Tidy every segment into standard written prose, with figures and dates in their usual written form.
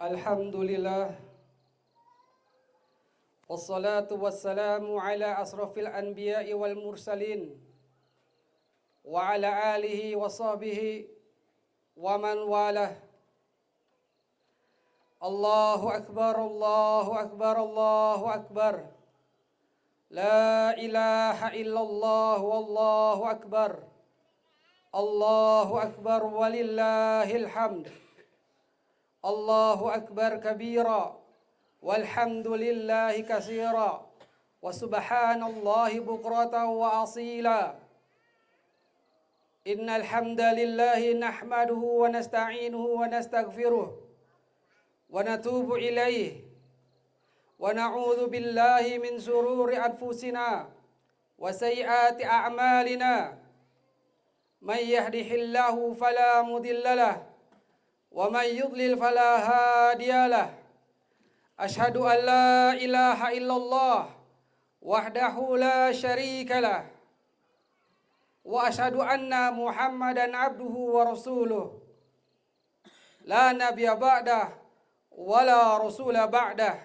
Alhamdulillah, wassalatu wassalamu ala asrafil anbiya'i wal mursalin wa ala alihi wa sahbihi wa man walah. Allahu akbar, Allahu akbar, Allahu akbar. La ilaha illallah wallahu akbar. Allahu akbar walillahil hamd. Allahu akbar kabira walhamdulillahi katsira wa subhanallahi bukratan wa asila. Innal hamdalillahi nahmaduhu wa nasta'inuhu wa nastaghfiruh wa natubu ilaihi wa na'udzu billahi min shururi anfusina wa sayyiati a'malina. Man yahdihillahu fala mudilla lahu wa man yudlil fala hadiyalah. Asyhadu an la ilaha illallah wahdahu la syarikalah wa asyhadu anna Muhammadan abduhu wa rasuluh. La nabiyya ba'dah wa la rasula ba'dah.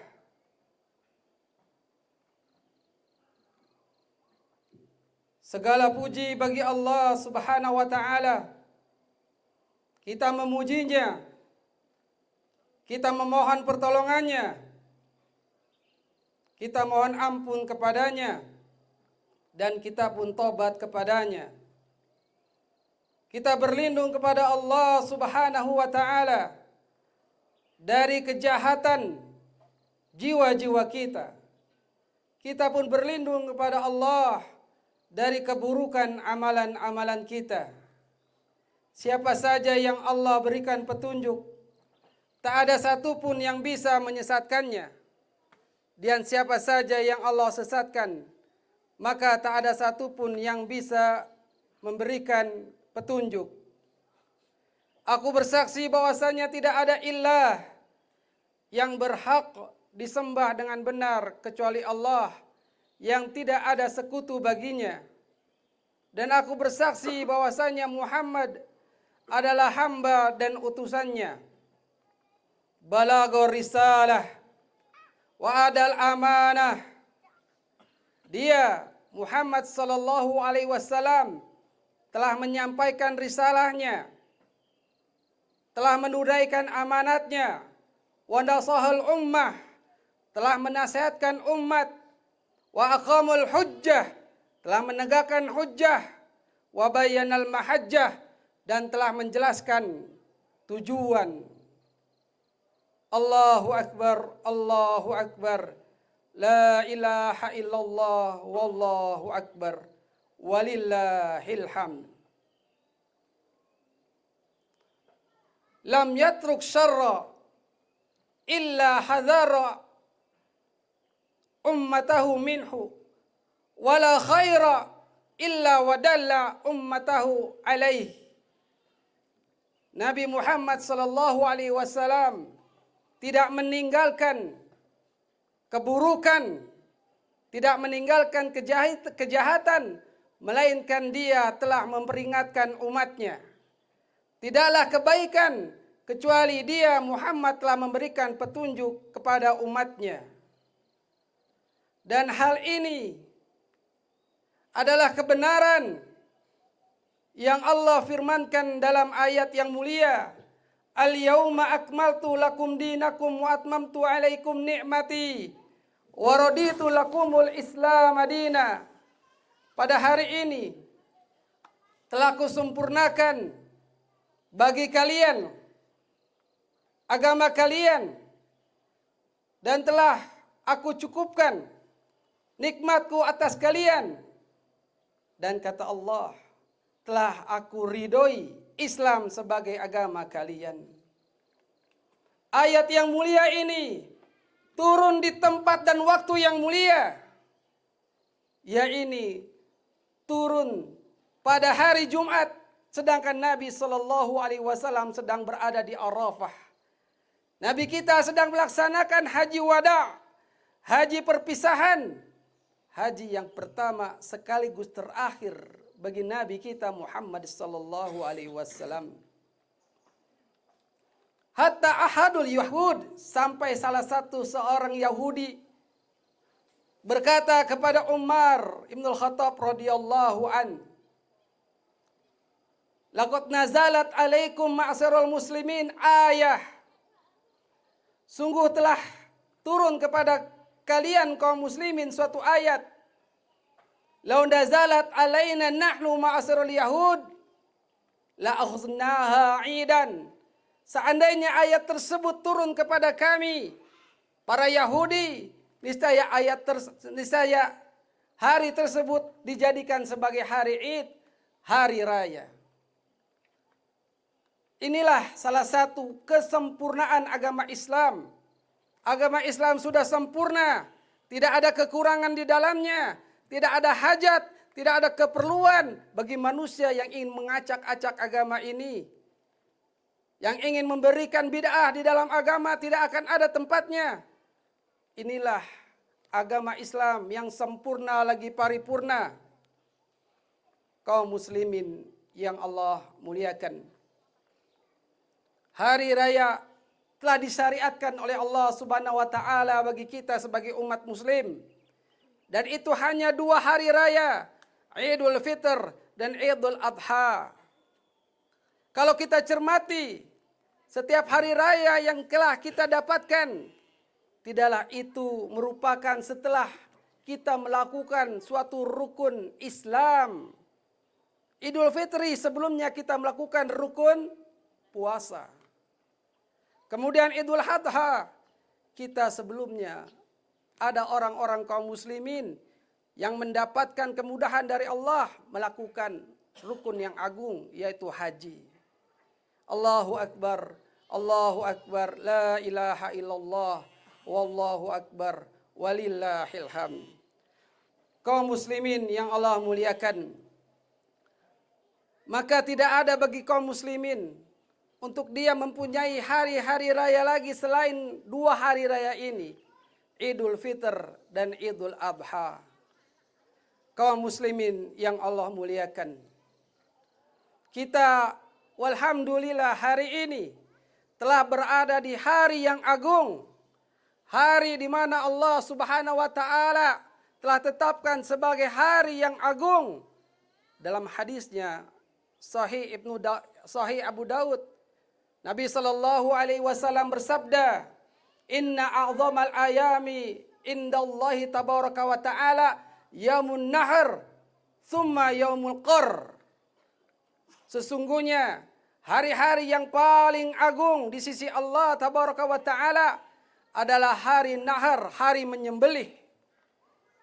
Segala puji bagi Allah Subhanahu wa taala. Kita memujinya, kita memohon pertolongannya, kita mohon ampun kepadanya, dan kita pun tobat kepadanya. Kita berlindung kepada Allah Subhanahu wa ta'ala dari kejahatan jiwa-jiwa kita. Kita pun berlindung kepada Allah dari keburukan amalan-amalan kita. Siapa saja yang Allah berikan petunjuk, tak ada satupun yang bisa menyesatkannya. Dan siapa saja yang Allah sesatkan, maka tak ada satupun yang bisa memberikan petunjuk. Aku bersaksi bahwasanya tidak ada ilah yang berhak disembah dengan benar kecuali Allah yang tidak ada sekutu baginya. Dan aku bersaksi bahwasanya Muhammad adalah hamba dan utusannya. Balaghur risalah wa adal amanah. Dia Muhammad sallallahu alaihi wasallam telah menyampaikan risalahnya, telah menunaikan amanatnya, wa nasahal ummah, telah menasihatkan umat, wa aqamul hujjah, telah menegakkan hujjah, wa bayyanal mahajjah, dan telah menjelaskan tujuan. Allahu akbar, Allahu akbar. La ilaha illallah wallahu akbar. Walillahil hamd. Lam yatruk syarra illa hadhara ummatahu minhu, wala khaira illa wadalla ummatahu alaih. Nabi Muhammad sallallahu alaihi wasallam tidak meninggalkan keburukan, tidak meninggalkan kejahatan, melainkan dia telah memperingatkan umatnya. Tidaklah kebaikan kecuali dia Muhammad telah memberikan petunjuk kepada umatnya. Dan hal ini adalah kebenaran yang Allah firmankan dalam ayat yang mulia. Al-yawma akmaltu lakum dinakum wa atmamtu alaikum ni'mati wa raditu lakumul Islam madina. Pada hari ini telah kusempurnakan bagi kalian agama kalian dan telah aku cukupkan nikmatku atas kalian. Dan kata Allah, telah aku ridhoi Islam sebagai agama kalian. Ayat yang mulia ini turun di tempat dan waktu yang mulia. Ya, ini turun pada hari Jumat, sedangkan Nabi Shallallahu Alaihi Wasallam sedang berada di Arafah. Nabi kita sedang melaksanakan haji wada, haji perpisahan, haji yang pertama sekaligus terakhir bagi Nabi kita Muhammad sallallahu alaihi wasallam. Hatta ahadul Yahud, sampai salah satu seorang Yahudi berkata kepada Umar Ibnul Khattab radhiyallahu an, laqad nazalat alaikum ma'asyiral muslimin ayah. Sungguh telah turun kepada kalian kaum muslimin suatu ayat. Lau nazalat alaina nahnu ma'asyiral yahud la akhznaha 'idan. Seandainya ayat tersebut turun kepada kami para Yahudi, niscaya hari tersebut dijadikan sebagai hari Id, hari raya. Inilah salah satu kesempurnaan agama Islam. Agama Islam sudah sempurna, tidak ada kekurangan di dalamnya, tidak ada hajat, tidak ada keperluan bagi manusia yang ingin mengacak-acak agama ini. Yang ingin memberikan bid'ah di dalam agama tidak akan ada tempatnya. Inilah agama Islam yang sempurna lagi paripurna. Kaum muslimin yang Allah muliakan. Hari raya telah disyariatkan oleh Allah Subhanahu wa taala bagi kita sebagai umat muslim. Dan itu hanya 2 hari raya, Idul Fitr dan Idul Adha. Kalau kita cermati setiap hari raya yang telah kita dapatkan, tidaklah itu merupakan setelah kita melakukan suatu rukun Islam. Idul Fitri sebelumnya kita melakukan rukun puasa. Kemudian Idul Adha, kita sebelumnya ada orang-orang kaum muslimin yang mendapatkan kemudahan dari Allah melakukan rukun yang agung, yaitu haji. Allahu Akbar, Allahu Akbar, la ilaha illallah, wallahu akbar, walillahil hamd. Kaum muslimin yang Allah muliakan, maka tidak ada bagi kaum muslimin untuk dia mempunyai hari-hari raya lagi selain 2 hari raya ini, Idul Fitr dan Idul Adha. Kaum muslimin yang Allah muliakan, kita walhamdulillah hari ini telah berada di hari yang agung. Hari di mana Allah Subhanahu wa taala telah tetapkan sebagai hari yang agung. Dalam hadisnya Sahih Abu Daud, Nabi sallallahu alaihi wasallam bersabda, "Inna a'dhamal ayami indallahi tabaraka wa ta'ala yaumun nahr, thumma yaumul qar." Sesungguhnya hari-hari yang paling agung di sisi Allah tabaraka wa ta'ala adalah hari nahar, hari menyembelih.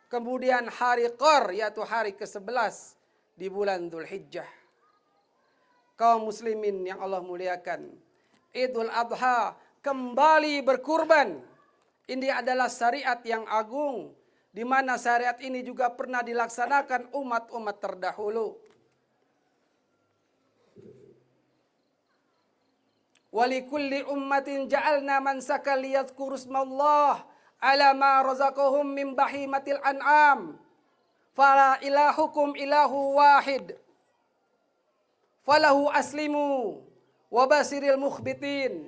Kemudian hari qar, yaitu hari ke-11 di bulan Dzulhijjah. Kaum muslimin yang Allah muliakan, Idul Adha, kembali berkurban. Ini adalah syariat yang agung, di mana syariat ini juga pernah dilaksanakan umat-umat terdahulu. Walikulli ummatin ja'alna mansaka liyadhkuru ismallah ala ma razaqahum min bahimatil an'am. Fala ilahukum ilahu wahid. Falahu aslimu wa basiril mukhbitin.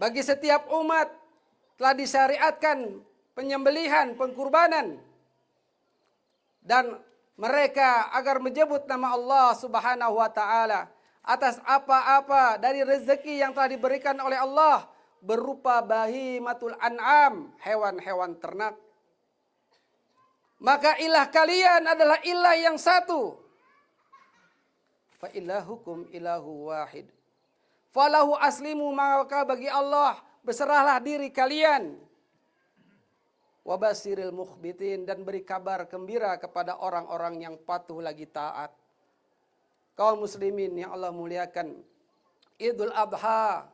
Bagi setiap umat telah disyariatkan penyembelihan, pengkurbanan, dan mereka agar menyebut nama Allah Subhanahu wa taala atas apa-apa dari rezeki yang telah diberikan oleh Allah berupa bahimatul an'am, hewan-hewan ternak. Maka ilah kalian adalah ilah yang satu. Fa ilahukum ilahu wahid. Falahu aslimu, maka bagi Allah berserahlah diri kalian. Wabasiril mukhbitin, dan beri kabar gembira kepada orang-orang yang patuh lagi taat. Kaum muslimin yang Allah muliakan, Idul Adha,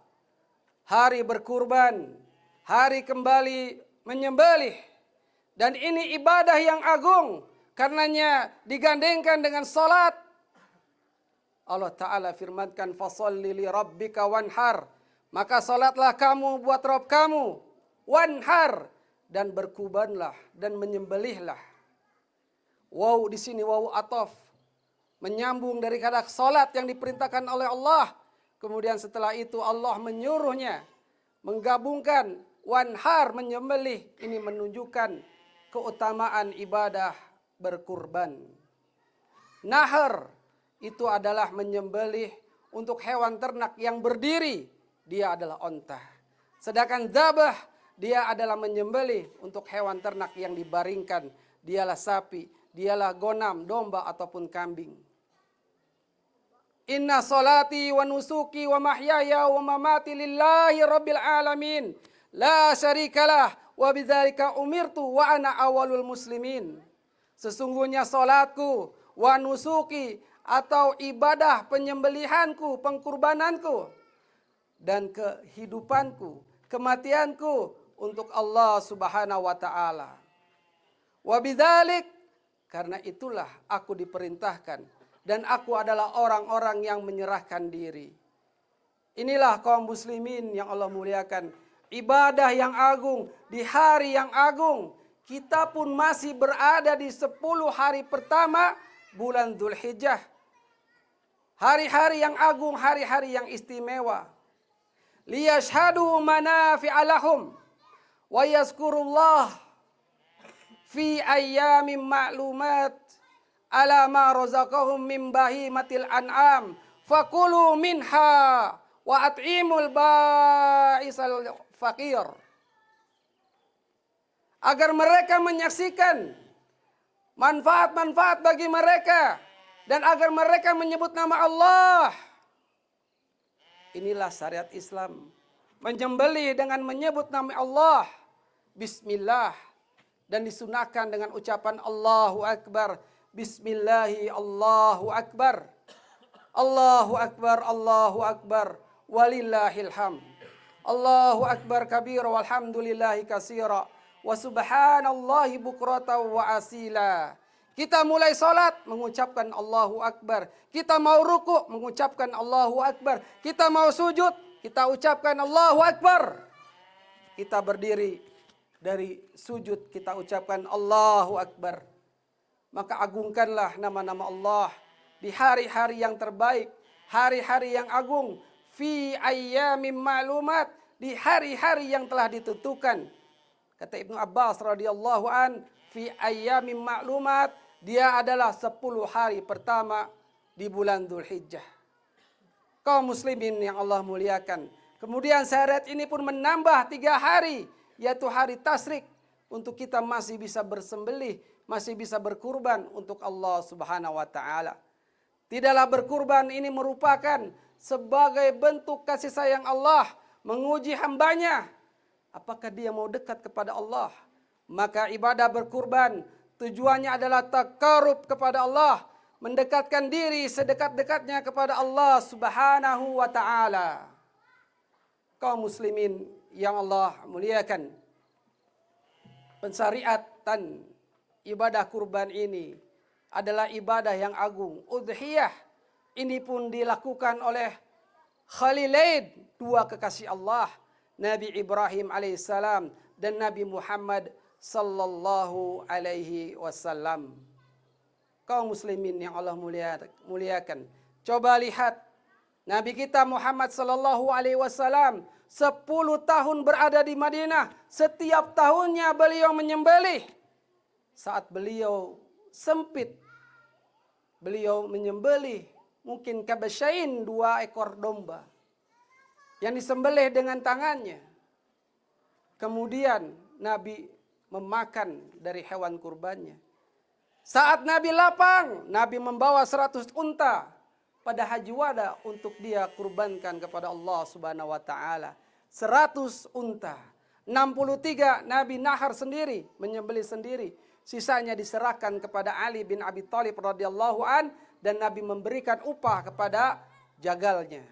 hari berkurban, hari kembali menyembelih. Dan ini ibadah yang agung, karenanya digandengkan dengan salat. Allah Ta'ala firmankan, fasalli li rabbika wanhar, maka salatlah kamu buat Rabb kamu, wanhar, dan berkurbanlah dan menyembelihlah. Wow, di sini wow ataf, menyambung dari kata salat yang diperintahkan oleh Allah, Kemudian setelah itu Allah menyuruhnya menggabungkan wanhar, menyembelih. Ini menunjukkan keutamaan ibadah berkurban. Nahar itu adalah menyembelih untuk hewan ternak yang berdiri, dia adalah onta. Sedangkan dzabah, dia adalah menyembelih untuk hewan ternak yang dibaringkan, dialah sapi, dialah gonam, domba ataupun kambing. Inna salati wa nusuki wa mahyaya wa mamati lillahi rabbil alamin. La syarikalah wa bidzalika umirtu wa ana awalul muslimin. Sesungguhnya salatku, wa nusuki atau ibadah penyembelihanku, pengkurbananku, dan kehidupanku, kematianku untuk Allah Subhanahu wa taala. Wa bidzalik, karena itulah aku diperintahkan dan aku adalah orang-orang yang menyerahkan diri. Inilah kaum muslimin yang Allah muliakan, ibadah yang agung di hari yang agung. Kita pun masih berada di 10 hari pertama bulan Dzulhijjah. Hari-hari yang agung, hari-hari yang istimewa. Liyashhadu manafi'a lahum wa yazkurullah fi ayyamin ma'lumat ala ma razaqahum min bahimatil an'am fakulu minha wa at'imul ba'isal faqir. Agar mereka menyaksikan manfaat-manfaat bagi mereka dan agar mereka menyebut nama Allah. Inilah syariat Islam. Menyembelih dengan menyebut nama Allah. Bismillah. Dan disunahkan dengan ucapan Allahu Akbar. Bismillahi Allahu Akbar. Allahu Akbar, Allahu Akbar. Walillahil hamd. Allahu Akbar kabira walhamdulillahi katsira. Wa subhanallahi bukrata wa asila. Kita mulai salat mengucapkan Allahu Akbar. Kita mau ruku mengucapkan Allahu Akbar. Kita mau sujud kita ucapkan Allahu Akbar. Kita berdiri dari sujud kita ucapkan Allahu Akbar. Maka agungkanlah nama-nama Allah di hari-hari yang terbaik, hari-hari yang agung, fi ayyamin ma'lumat, di hari-hari yang telah ditentukan. Kata Ibnu Abbas radhiyallahu an, fi ayyamin ma'lumat, dia adalah 10 hari pertama di bulan Dzulhijjah. Kaum muslimin yang Allah muliakan. Kemudian syariat ini pun menambah 3 hari, yaitu hari tasyrik, untuk kita masih bisa bersembelih, masih bisa berkurban untuk Allah Subhanahu wa taala. Tidaklah berkurban ini merupakan sebagai bentuk kasih sayang Allah, menguji hambanya. Apakah dia mau dekat kepada Allah? Maka ibadah berkurban tujuannya adalah taqarrub kepada Allah, mendekatkan diri sedekat-dekatnya kepada Allah Subhanahu wa taala. Kaum muslimin yang Allah muliakan, pensyariatan ibadah kurban ini adalah ibadah yang agung. Udhiyah ini pun dilakukan oleh Khalilain, 2 kekasih Allah, Nabi Ibrahim alaihissalam dan Nabi Muhammad sallallahu alaihi wasallam. Kaum muslimin yang Allah muliakan, coba lihat Nabi kita Muhammad sallallahu alaihi wasallam 10 tahun berada di Madinah. Setiap tahunnya beliau menyembelih. Saat beliau sempit, beliau menyembelih mungkin kabasyain, 2 ekor domba yang disembelih dengan tangannya. Kemudian Nabi memakan dari hewan kurbannya. Saat Nabi lapang, Nabi membawa 100 unta pada haji wada untuk dia kurbankan kepada Allah Subhanahu wa taala. 100 unta. 63 Nabi nahar sendiri, menyembelih sendiri. Sisanya diserahkan kepada Ali bin Abi Thalib radhiyallahu an, dan Nabi memberikan upah kepada jagalnya.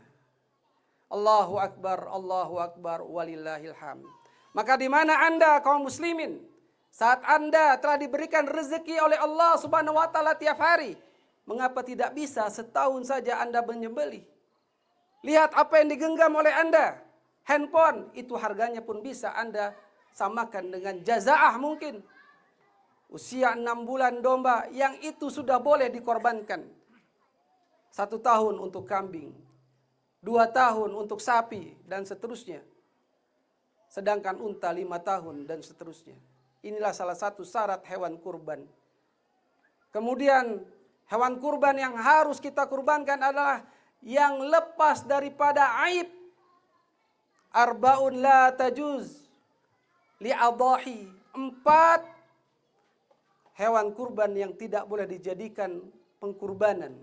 Allahu Akbar, walillahil hamd. Maka di mana Anda kaum muslimin, saat Anda telah diberikan rezeki oleh Allah Subhanahu wa taala tiap hari, mengapa tidak bisa setahun saja Anda menyembelih? Lihat apa yang digenggam oleh Anda. Handphone, itu harganya pun bisa Anda samakan dengan jazaah mungkin. Usia 6 bulan domba, yang itu sudah boleh dikorbankan. 1 tahun untuk kambing. 2 tahun untuk sapi dan seterusnya. Sedangkan unta 5 tahun dan seterusnya. Inilah salah satu syarat hewan kurban. Kemudian hewan kurban yang harus kita kurbankan adalah yang lepas daripada aib. Arba'un la tajuz li'adahi. 4 hewan kurban yang tidak boleh dijadikan pengkurbanan.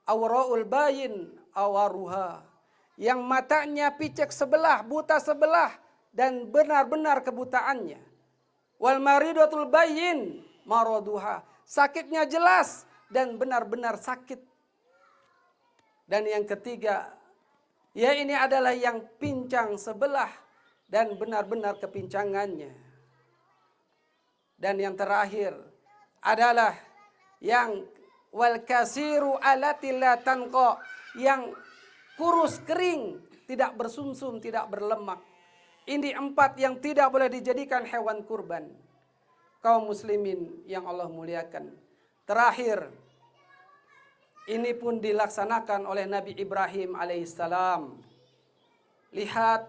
Awra'ul bayin awaruha. Yang matanya picek sebelah, buta sebelah, dan benar-benar kebutaannya. Wal maridatul bayin maraduha. Sakitnya jelas dan benar-benar sakit. Dan yang ketiga, ya ini adalah yang pincang sebelah dan benar-benar kepincangannya. Dan yang terakhir adalah yang wal kasiru alati la tanqa, yang kurus kering, tidak bersumsum, tidak berlemak. Ini 4 yang tidak boleh dijadikan hewan kurban. Kaum muslimin yang Allah muliakan. Terakhir, ini pun dilaksanakan oleh Nabi Ibrahim alaihissalam. Lihat,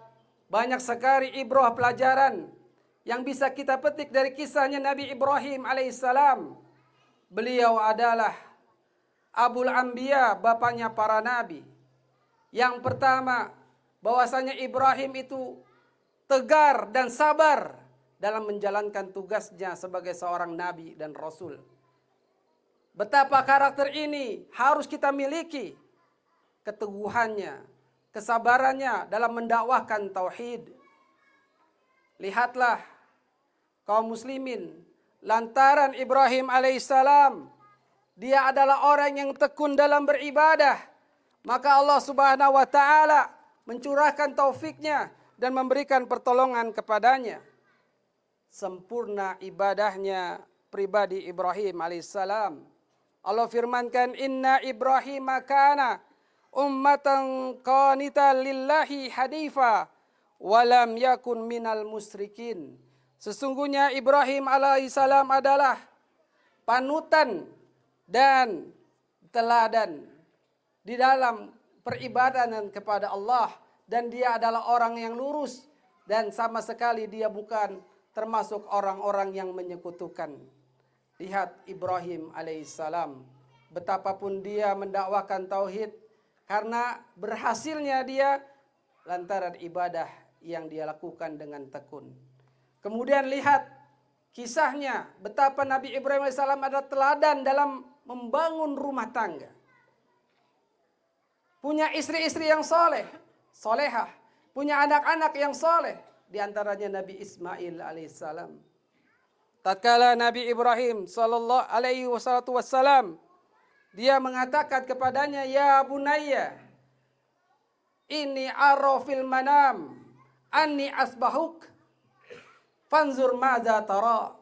banyak sekali ibrah pelajaran yang bisa kita petik dari kisahnya Nabi Ibrahim alaihissalam. Beliau adalah Abul Anbiya, bapaknya para nabi. Yang pertama, bahwasanya Ibrahim itu tegar dan sabar dalam menjalankan tugasnya sebagai seorang nabi dan rasul. Betapa karakter ini harus kita miliki. Keteguhannya, kesabarannya dalam mendakwahkan tauhid. Lihatlah kaum muslimin, lantaran Ibrahim alaihissalam, dia adalah orang yang tekun dalam beribadah, maka Allah Subhanahu wa taala mencurahkan taufiknya dan memberikan pertolongan kepadanya. Sempurna ibadahnya pribadi Ibrahim alaihissalam. Allah firmankan, inna Ibrahim kana ummatan qanitan lillahi hanifa walam yakun minal musyrikin. Sesungguhnya Ibrahim alaihissalam adalah panutan dan teladan di dalam peribadahan kepada Allah, dan dia adalah orang yang lurus dan sama sekali dia bukan termasuk orang-orang yang menyekutukan. Lihat Ibrahim alaihissalam, betapapun dia mendakwakan tauhid, karena berhasilnya dia lantaran ibadah yang dia lakukan dengan tekun. Kemudian lihat kisahnya, betapa Nabi Ibrahim alaihissalam ada teladan dalam membangun rumah tangga. Punya istri-istri yang soleh, solehah, punya anak-anak yang soleh, di antaranya Nabi Ismail alaihissalam. Tatkala Nabi Ibrahim sallallahu alaihi wasallam, dia mengatakan kepadanya, ya bunayya, inni ara fil manam anni asbahuk fanzur madza tara.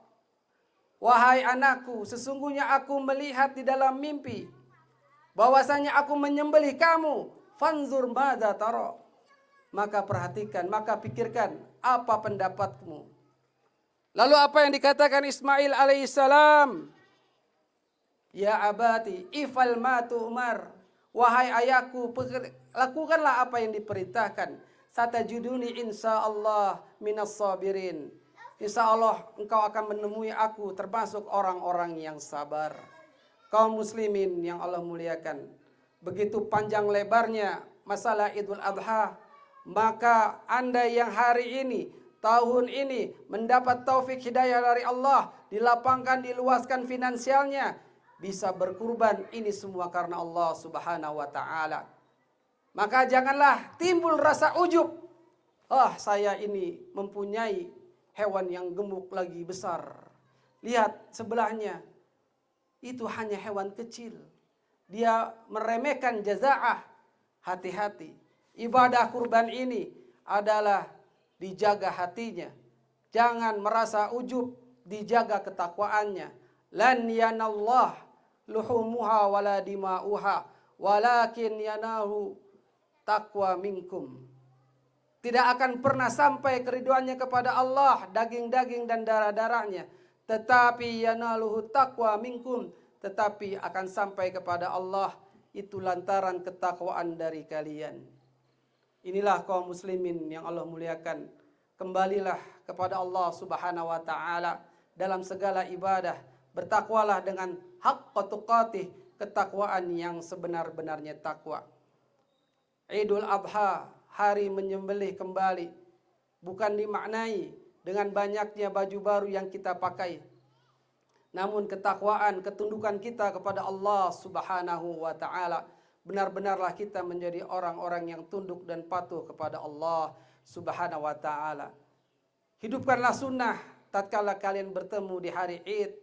Wahai anakku, sesungguhnya aku melihat di dalam mimpi bahwasanya aku menyembelih kamu. Fanzur madza tara. Maka perhatikan, maka pikirkan apa pendapatmu. Lalu apa yang dikatakan Ismail alaihissalam? Ya abati, ifal ma tu'mar. Wahai ayahku, lakukanlah apa yang diperintahkan. Satajuduni insyaallah minas sabirin. Insyaallah engkau akan menemui aku termasuk orang-orang yang sabar. Kaum muslimin yang Allah muliakan, begitu panjang lebarnya masalah Idul Adha, maka Anda yang hari ini, tahun ini mendapat taufik hidayah dari Allah, dilapangkan, diluaskan finansialnya, bisa berkurban, ini semua karena Allah Subhanahu wa taala. Maka janganlah timbul rasa ujub. Saya ini mempunyai hewan yang gemuk lagi besar. Lihat sebelahnya, itu hanya hewan kecil. Dia meremehkan jazaah. Hati-hati. Ibadah kurban ini adalah dijaga hatinya. Jangan merasa ujub, dijaga ketakwaannya. Lan yanallah luhumuha wala dima'uha walakin yanahu taqwa minkum. Tidak akan pernah sampai keriduannya kepada Allah daging-daging dan darah-darahnya, tetapi yanaluhu taqwa minkum, tetapi akan sampai kepada Allah itu lantaran ketakwaan dari kalian. Inilah kaum muslimin yang Allah muliakan. Kembalilah kepada Allah Subhanahu wa taala dalam segala ibadah. Bertakwalah dengan haqqa tuqatih, ketakwaan yang sebenar-benarnya takwa. Idul Adha, hari menyembelih kembali, bukan dimaknai dengan banyaknya baju baru yang kita pakai, namun ketakwaan, ketundukan kita kepada Allah Subhanahu wa taala. Benar-benarlah kita menjadi orang-orang yang tunduk dan patuh kepada Allah Subhanahu wa taala. Hidupkanlah sunnah tatkala kalian bertemu di hari Id,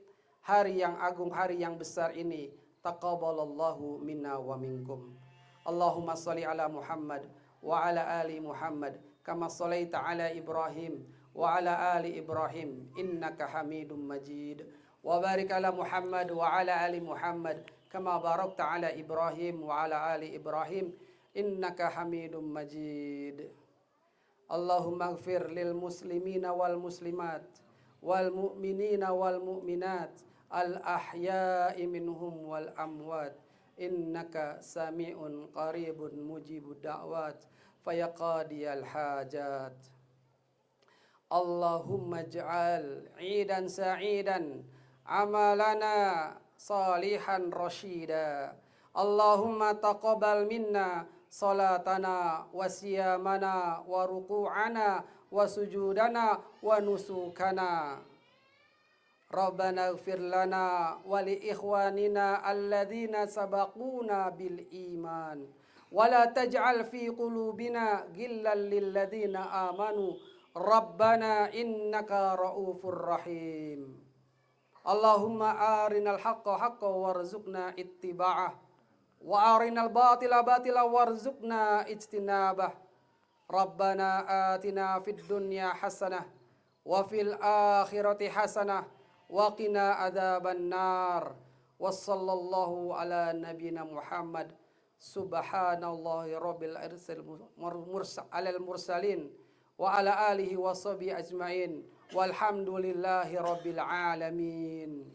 hari yang agung, hari yang besar ini. Taqabbalallahu minna wa minkum. Allahumma shalli ala Muhammad wa ala ali Muhammad kama shallaita ala Ibrahim wa ala ali Ibrahim innaka Hamidum Majid. Wa barik ala Muhammad wa ala ali Muhammad kama barakta ala Ibrahim wa ala ali Ibrahim innaka Hamidum Majid. Allahumma ighfir lil muslimina wal muslimat wal mu'minina wal mu'minat al ahya'i minhum wal amwat innaka sami'un qaribun mujibud da'wat fayaqadiyal hajat. Allahumma ij'al 'idan sa'idan amalana salihan rasyida. Allahumma taqabbal minna salatana wa siyamana wa ruku'ana wa sujudana wa nusukana. Rabbana ighfir lana wa li ikhwanina alladzina sabaquna bil iman wa la taj'al fi qulubina ghillan lil ladzina amanu Rabbana innaka raufur rahim. Allahumma arinal haqqa haqqa warzuqna ittiba'ah wa arinal batila batila warzuqna ijtinabah. Rabbana atina fid dunya hasanah wa fil akhirati hasanah wa qina adzaban nar. Wassallallahu ala nabiyyina Muhammad. Subhanallahi rabbil alal mursalin wa ala alihi wa sahbihi ajmain walhamdulillahi rabbil alamin.